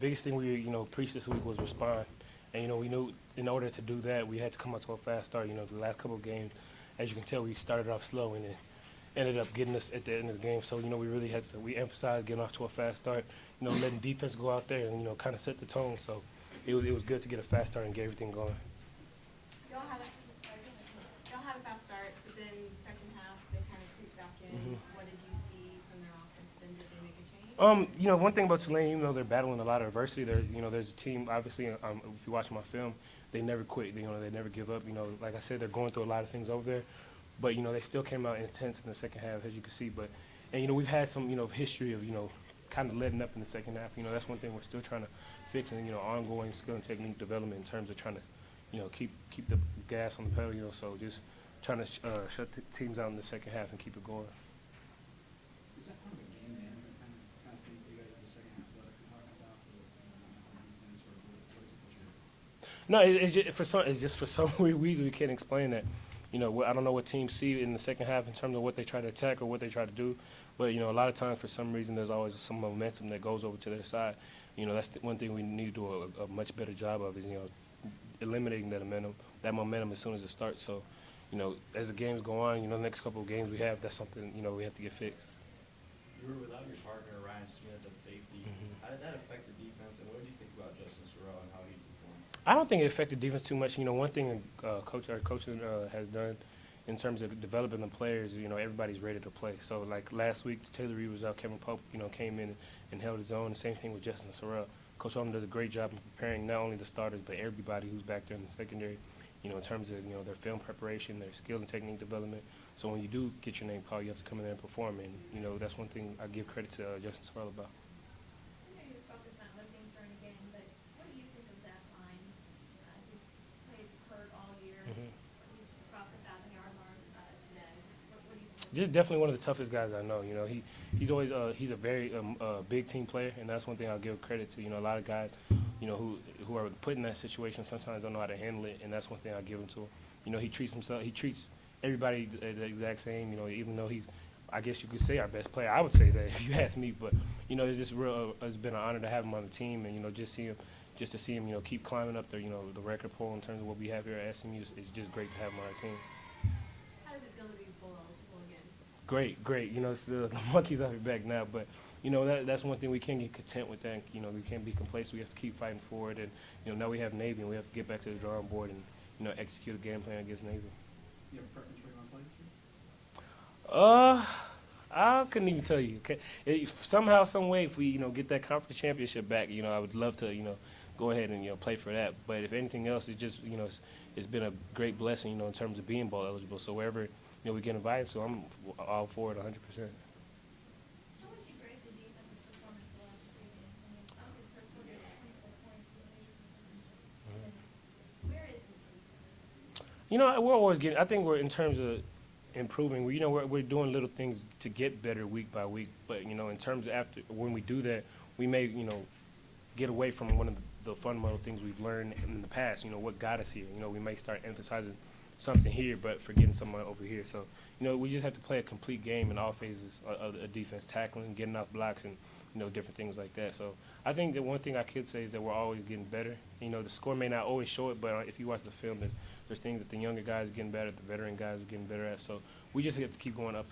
Biggest thing we preached this week was respond, and we knew in order to do that we had to come out to a fast start. The last couple of games, as you can tell, we started off slow and it ended up getting us at the end of the game. So we really had to emphasize getting off to a fast start. Letting defense go out there and kind of set the tone. So it was good to get a fast start and get everything going. Y'all had a sorry, y'all had a fast start, but then second half they kind of creeped back in. What did you see from their offense? Then did they make a change? One thing about Tulane, even though they're battling a lot of adversity, there's a team. Obviously, if you watch my film, they never quit. They never give up. Like I said, they're going through a lot of things over there, but they still came out intense in the second half, as you can see. But and we've had some history of kind of letting up in the second half. That's one thing we're still trying to fix, and ongoing skill and technique development in terms of trying to keep the gas on the pedal. So just trying to shut the teams out in the second half and keep it going. Is that kind of a game management kind of thing for you guys in the second half? What you're talking about, or defense, or what is it that you're? No, it's just for some reason we can't explain that. I don't know what teams see in the second half in terms of what they try to attack or what they try to do, but a lot of times for some reason there's always some momentum that goes over to their side. That's the one thing we need to do a much better job of is eliminating that momentum as soon as it starts. So, as the games go on, the next couple of games we have, that's something we have to get fixed. You were without your partner, Ryan Smith, at safety. How did that affect the defense, and what did you think about Justin Sorrell and how he performed? I don't think it affected defense too much. One thing our coaching has done in terms of developing the players, everybody's ready to play. So like last week, Taylor Reed was out, Kevin Pope, came in and held his own. Same thing with Justin Sorrell. Coach Alden does a great job in preparing not only the starters but everybody who's back there in the secondary. In terms of their film preparation, their skill and technique development. So when you do get your name called, you have to come in there and perform. And that's one thing I give credit to Justin Sorrell about. I know you're focused on other things during the game, but what do you think of Zach Line? He's played hurt all year. He's crossed the 1,000-yard mark today. What do you think? Just definitely one of the toughest guys I know. He's always he's a very big team player, and that's one thing I'll give credit to. A lot of guys, who are put in that situation sometimes don't know how to handle it, and that's one thing I give him to him. He treats everybody the exact same. Even though he's, I guess you could say our best player. I would say that if you ask me, but it's just real. It's been an honor to have him on the team, and just to see him, keep climbing up there. The record pole in terms of what we have here at SMU is just great to have him on our team. How does it feel to be bowl eligible again? Great. The monkey's off your back now, but that's one thing we can't get content with. That we can't be complacent. We have to keep fighting forward, and now we have Navy, and we have to get back to the drawing board and execute a game plan against Navy. You have a preference for you want to play this year? I couldn't even tell you. Okay, somehow, some way, if we get that conference championship back, I would love to go ahead and play for that. But if anything else, it just it's been a great blessing in terms of being bowl eligible. So wherever we get invited, so I'm all for it 100%. How would you grade the defense's performance the last 3 games? I mean, obviously, first quarter, 24 points, the major championship. Where is this defense? We're always getting. I think we're in terms of improving. We're doing little things to get better week by week. But in terms of after when we do that, we may get away from one of the fundamental things we've learned in the past. What got us here. We may start emphasizing something here, but forgetting someone over here. So we just have to play a complete game in all phases of a defense, tackling, getting off blocks, and different things like that. So I think that one thing I could say is that we're always getting better. The score may not always show it, but if you watch the film, there's things that the younger guys are getting better at, the veteran guys are getting better at. So we just have to keep going up